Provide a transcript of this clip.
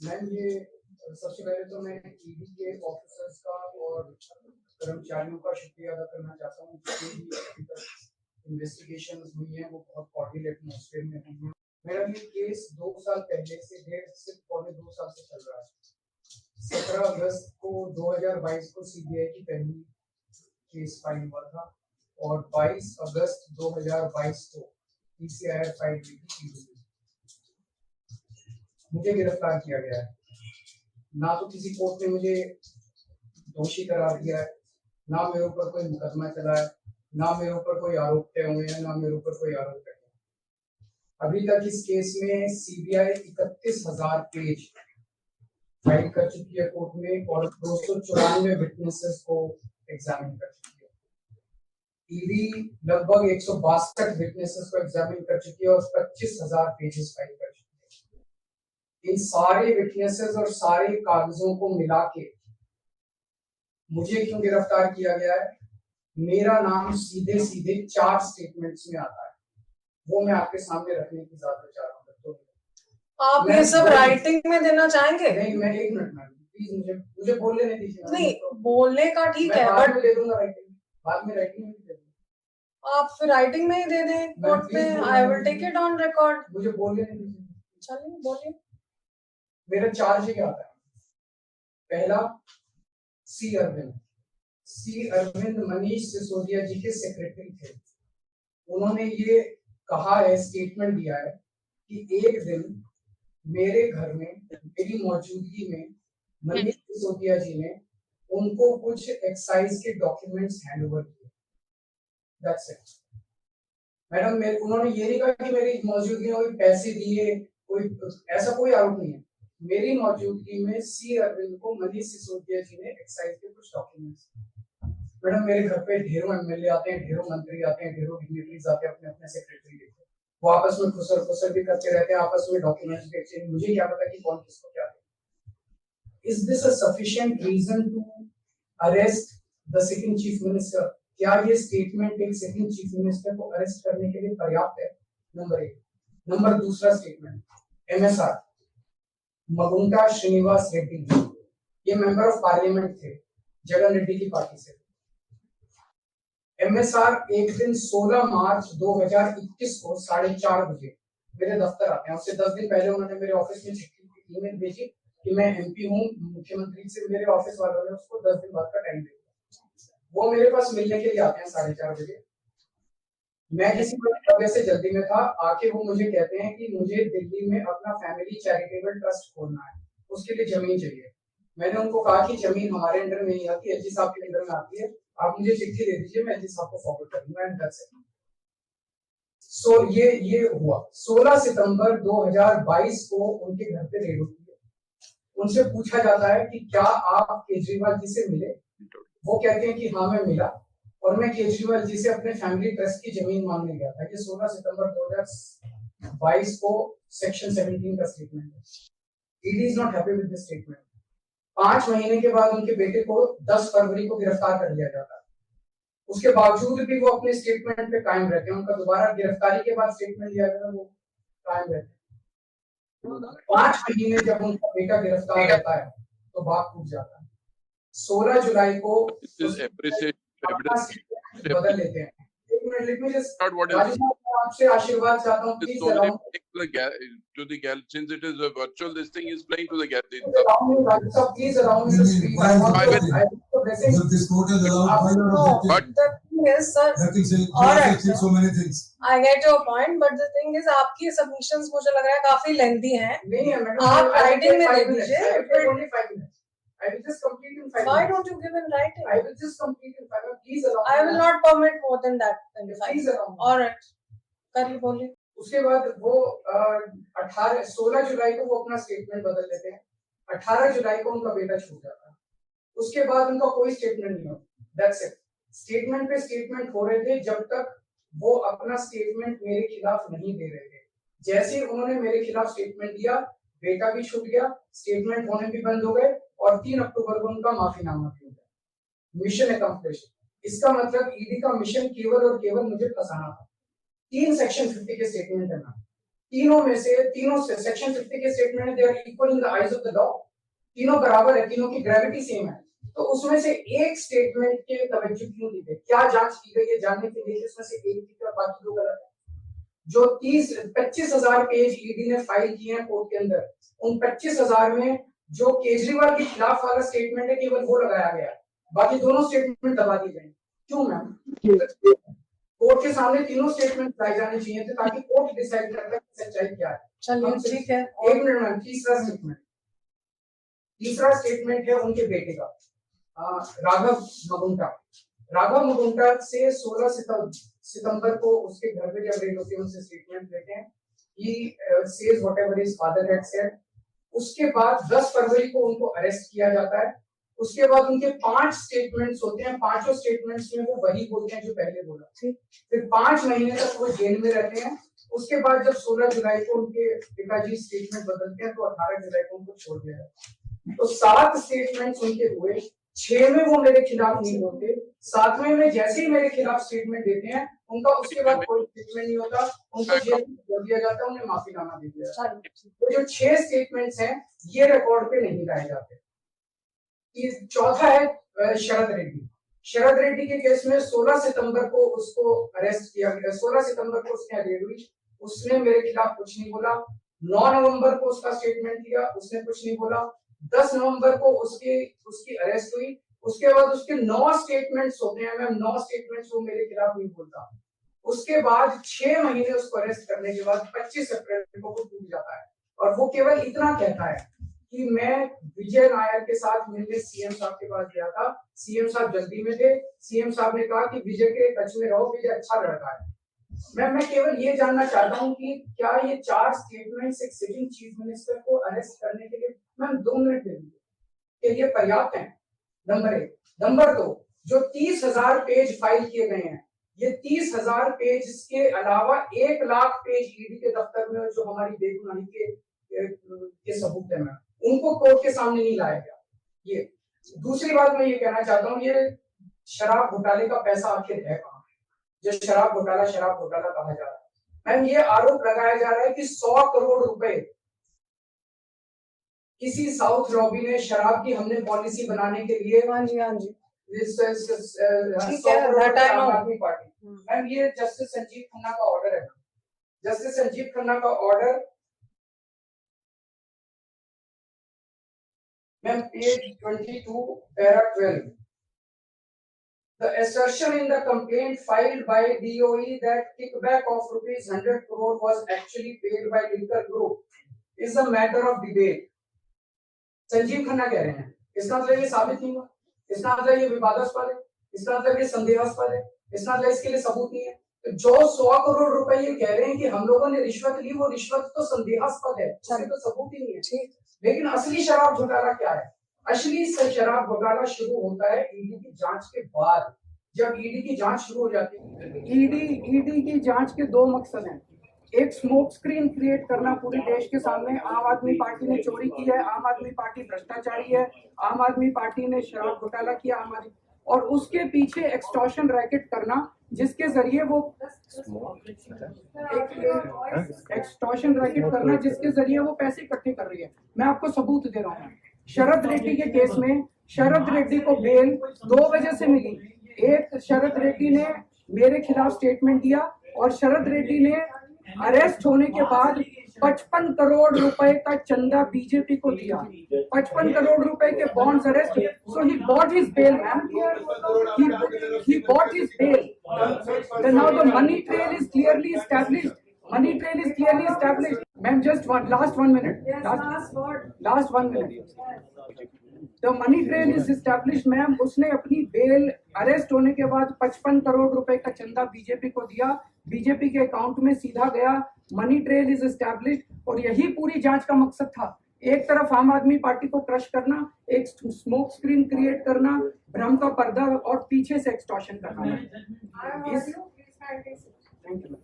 Ma'am ये सबसे पहले तो मैं ईडी के ऑफिसर्स का और कर्मचारियों का शुक्रिया अदा करना चाहता हूँ, जितनी भी अभी तक इन्वेस्टिगेशन हुई है वो बहुत कॉर्डियल एटमॉस्फेयर में हुई है। मेरा ये केस 2 साल पहले से पौने 2 साल से चल रहा है। 17 अगस्त को 2022 को सीबीआई की पहली केस फाइल हुआ था और 22 अगस्त 2022 को पीसीआर फाइल हुई थी। मुझे गिरफ्तार किया गया है। ना तो किसी कोर्ट ने मुझे दोषी करार दिया है, ना मेरे ऊपर कोई मुकदमा चला है, ना मेरे ऊपर कोई आरोप तय हुए हैं, ना मेरे ऊपर कोई आरोप तय है। अभी तक इस केस में सीबीआई 31,000 पेज फाइल कर चुकी है कोर्ट में और 294 विटनेसेस को एग्जामिन कर चुकी है। ईडी लगभग 162 विटनेसेस को एग्जामिन कर चुकी है और 25,000 पेजेस फाइल कर चुकी है। इन सारे विटनेसेस और सारे कागजों को मिला के मुझे क्यों गिरफ्तार किया गया है? मेरा नाम सीधे सीधे 4 स्टेटमेंट्स में आता है, वो मैं आपके सामने रखने की इजाजत चाह रहा हूँ। तो आप ये सब राइटिंग में देना चाहेंगे? नहीं, मैं 1 मिनट मैम प्लीज मुझे बोलने नहीं दीजिए। नहीं, बोलने का ठीक है, बाद में दे दूंगा राइटिंग, बाद में राइटिंग में दे दूंगा। आप फिर राइटिंग में ही दे दें कोर्ट में। I will take it on record. मुझे बोलने नहीं दीजिए। चलिए बोलिए। मेरा चार्ज क्या आता है? पहला, सी अरविंद मनीष सिसोदिया जी के सेक्रेटरी थे। उन्होंने ये कहा है, स्टेटमेंट दिया है कि एक दिन मेरे घर में मेरी मौजूदगी में मनीष सिसोदिया जी ने उनको कुछ एक्साइज के डॉक्यूमेंट्स हैंड ओवर किए। That's it madam. उन्होंने ये नहीं कहा कि मेरी मौजूदगी में कोई पैसे दिए, कोई ऐसा कोई आरोप नहीं है। मेरी मौजूदगी में सी अरविंद को मनीष सिसोदिया जी ने एक्साइज के कुछ डॉक्यूमेंट्स। मैडम मेरे घर पे ढेरों एमएलए आते हैं, ढेरों मंत्री आते हैं, ढेरों डिग्निटरीज आते हैं, अपने अपने सेक्रेटरी लेके वो आपस में खुसर भी करते रहते हैं, आपस में डॉक्यूमेंट्स भी एक्सचेंज। मुझे क्या पता कि कौन किसको क्या दे। Is this a sufficient reason to arrest the sitting chief minister? क्या ये स्टेटमेंट एक सिटिंग चीफ मिनिस्टर को अरेस्ट करने के लिए पर्याप्त है? नंबर 1। नंबर दूसरा स्टेटमेंट, एमएसआर मगुंटा श्रीनिवास रेड्डी, ये मेंबर ऑफ पार्लियामेंट थे जगन रेड्डी की पार्टी से। एमएसआर एक दिन 16 मार्च 2021 को 4:30 बजे मेरे दफ्तर आते हैं। उससे 10 दिन पहले उन्होंने मेरे ऑफिस में ईमेल भेजी कि मैं एमपी हूँ, मुख्यमंत्री से मेरे ऑफिस वालों ने उसको 10 दिन बाद का टाइम दिया। वो मेरे पास मिलने के लिए आते हैं 4:30 बजे। मैं किसी वजह से जल्दी में था, आके वो मुझे कहते हैं कि मुझे दिल्ली में अपना फैमिली चैरिटेबल ट्रस्ट खोलना है, उसके लिए जमीन चाहिए। मैंने उनको कहा कि जमीन हमारे अंडर में नहीं आती, एलजी साहब के अंडर में आती है, आप मुझे चिट्ठी दे दीजिए, मैं एलजी साहब को फॉरवर्ड कर दूंगा एंड दैट्स इट। सो ये हुआ। 16 सितंबर 2022 को उनके घर पे रेड होती है। उनसे पूछा जाता है कि क्या आप केजरीवाल जी से मिले? वो कहते हैं कि हाँ मैं मिला और मैं केजरीवाल जी से अपने फैमिली ट्रस्ट की जमीन मांगने गया था। ये 16 सितंबर 2022 को सेक्शन 17 का स्टेटमेंट है। ED is not happy with this statement. 5 महीने के बाद उनके बेटे को 10 फरवरी को गिरफ्तार कर लिया जाता है। उसके बावजूद भी वो अपने स्टेटमेंट पे कायम रहते हैं। उनका दोबारा गिरफ्तारी के बाद स्टेटमेंट लिया गया, वो कायम रहते हैं। 5 महीने जब उनका बेटा गिरफ्तार रहता है तो बात टूट जाता है। 16 जुलाई को बदल लेते हैं। एक मिनट, लेट मी जस्ट आपसे आशीर्वाद चाहता हूं, please allow to the gallery. Since it is a virtual, this thing is playing to the gallery. Please allow me to speak. This court has allowed why you are but the thing is, sir, alright, so many things. I get your point, but the thing is, आपकी submissions मुझे लग रहा है काफी lengthy हैं। नहीं है madam, आप writing में दे दीजिए। Only 5 minutes. I will just complete in 5 minutes. Why don't you give in writing? I will just complete in 5 minutes. Please allow me. I will not permit more than that. Please allow me. Alright, करिए बोलिए। उसके बाद वो 16 जुलाई को वो अपना statement बदल लेते हैं। 18 जुलाई को उनका बेटा छूट जाता है। उसके बाद उनका कोई स्टेटमेंट नहीं होता। That's it. स्टेटमेंट पे स्टेटमेंट हो रहे थे जब तक वो अपना स्टेटमेंट मेरे खिलाफ नहीं दे रहे थे। जैसे उन्होंने मेरे खिलाफ स्टेटमेंट दिया, बेटा भी छूट गया, स्टेटमेंट होने भी बंद हो गए और 3 अक्टूबर को उनका माफीनामा भी हो गया। Mission accomplished. इसका मतलब ईडी का मिशन केवल और केवल मुझे फंसाना था। 3 सेक्शन 50 के स्टेटमेंट है ना, तीनों से सेक्शन 50 के स्टेटमेंट में they are equal in the eyes of the law, तीनों बराबर है, तीनों की ग्रेविटी सेम है, तो उसमें से एक स्टेटमेंट के तवज्जो क्यों दी गई, क्या जांच की गई है जानने के लिए उसमें से एक ठीक है बाकी दो गलत है। जो 25,000 पेज ईडी ने फाइल किए हैं कोर्ट के अंदर, उन 25,000 में जो केजरीवाल के खिलाफ वाला स्टेटमेंट है केवल वो लगाया गया, बाकी दोनों स्टेटमेंट दबा दिए गए। क्यों मैम? कोर्ट के सामने तीनों स्टेटमेंट लाए जाने चाहिए थे ताकि कोर्ट डिसाइड कर ले सच्चाई क्या है। चलिए ठीक है। एक मिनट मैम, तीसरा स्टेटमेंट है उनके बेटे का, राघव मगुंटा से 16 सितंबर को उसके घर पे जब रेड होती है उनसे स्टेटमेंट लेते हैं, he says whatever his father had said. उसके बाद 10 फरवरी को उनको अरेस्ट किया जाता है। उसके बाद उनके 5 स्टेटमेंट्स होते हैं, पांचों स्टेटमेंट्स में वो वही बोलते हैं जो पहले बोला, फिर 5 महीने तक वो जेल में रहते हैं। उसके बाद जब 16 जुलाई को उनके पिताजी स्टेटमेंट बदलते हैं तो 18 जुलाई को उनको छोड़ दिया जाता है। तो 7 स्टेटमेंट्स उनके हुए, 6 में वो मेरे खिलाफ नहीं बोलते, 7वें में जैसे ही मेरे खिलाफ स्टेटमेंट देते हैं उनका उसके बाद कोई स्टेटमेंट नहीं होता, उनको जेल में छोड़ दिया जाता है, उन्हें माफीनामा दे दिया जाता है। तो जो 6 स्टेटमेंट्स हैं ये रिकॉर्ड पे नहीं लाए जाते। चौथा है शरद रेड्डी के केस में 16 सितंबर को उसको अरेस्ट किया गया, 16 सितंबर को उसने अरेस्ट हुई, उसने मेरे खिलाफ कुछ नहीं बोला। 9 नवंबर को उसका स्टेटमेंट लिया, उसने कुछ नहीं बोला। 10 नवंबर को उसकी अरेस्ट हुई, उसके बाद उसके 9 स्टेटमेंट्स होते हैं मैम, 9 स्टेटमेंट्स वो मेरे खिलाफ नहीं बोलता। उसके बाद 6 महीने उसको अरेस्ट करने के बाद 25 अप्रैल को वो टूट जाता है और वो केवल इतना कहता है कि मैं विजय नायर के साथ मिलने सीएम साहब के पास गया था, सीएम साहब जल्दी में थे, सीएम साहब ने कहा कि विजय के टच में रहो, विजय अच्छा लड़का है। मैं केवल ये जानना चाहता हूँ कि क्या ये 4 स्टेटमेंट्स एक सिटिंग चीफ मिनिस्टर को अरेस्ट करने के लिए मैम 2 मिनट दे दीजिए, ये पर्याप्त है? नंबर 1। नंबर 2, जो 30,000 पेज फाइल किए गए हैं, ये 30,000 पेज के अलावा 1 लाख पेज ईडी के दफ्तर में जो हमारी बेगुनाही के सबूत है मैम, उनको कोर्ट के सामने नहीं लाया गया। ये दूसरी बात मैं ये कहना चाहता हूँ, ये शराब घोटाले का पैसा आखिर है कहाँ, जो शराब घोटाला कहा जा रहा है मैम, ये आरोप लगाया जा रहा है कि 100 करोड़ रुपए किसी साउथ लॉबी ने शराब की हमने पॉलिसी बनाने के लिए, हाँ जी आम आदमी पार्टी मैम, ये जस्टिस संजीव खन्ना का ऑर्डर है, जस्टिस संजीव खन्ना का order ma'am page 22 para 12। The assertion in the complaint filed by DOE that kickback of rupees 100 crore was actually paid by Liquor Group is a matter of debate. Sanjeev Khanna कह रहे हैं, इसका मतलब ये साबित नहीं हुआ, इसका मतलब ये विवादास्पद है, इसका मतलब ये संदेहास्पद है, इसका मतलब इसके लिए सबूत नहीं है। तो जो 100 करोड़ रुपए ये कह रहे हैं कि हम लोगों ने रिश्वत ली, वो रिश्वत तो संदेहास्पद है, उसके तो सबूत ही नहीं है। लेकिन असली शराब घोटाला क्या है? असली शराब घोटाला शुरू होता है ईडी की जांच के बाद। जब ईडी की जांच शुरू हो जाती है, ईडी की जांच के 2 मकसद हैं। एक स्मोक स्क्रीन क्रिएट करना पूरे देश के सामने, आम आदमी पार्टी ने चोरी की है, आम आदमी पार्टी भ्रष्टाचारी है, आम आदमी पार्टी ने शराब घोटाला किया, और उसके पीछे एक्सटॉर्शन रैकेट करना जिसके जरिए वो पैसे इकट्ठे कर रही है। मैं आपको सबूत दे रहा हूँ। शरद रेड्डी के केस में शरद रेड्डी को बेल 2 वजह से मिली। एक, शरद रेड्डी ने मेरे खिलाफ स्टेटमेंट दिया और शरद रेड्डी ने अरेस्ट होने के बाद 55 करोड़ रुपए का चंदा बीजेपी को दिया, 55 करोड़ रुपए के bonds arrest. So he bought his bail ma'am, he bought his bail. Now the money trail is clearly established. Ma'am, just last 1 minute. Last 1 minute. The money trail is established, ma'am. उसने अपनी bell arrest होने के बाद 55 करोड़ रुपए का चंदा BJP को दिया, बीजेपी के अकाउंट में सीधा गया। मनी ट्रेल इज एस्टैब्लिश्ड और यही पूरी जांच का मकसद था। एक तरफ आम आदमी पार्टी को क्रश करना, एक स्मोक स्क्रीन क्रिएट करना, भ्रम का पर्दा और पीछे से एक्सटॉर्शन करना। Thank you.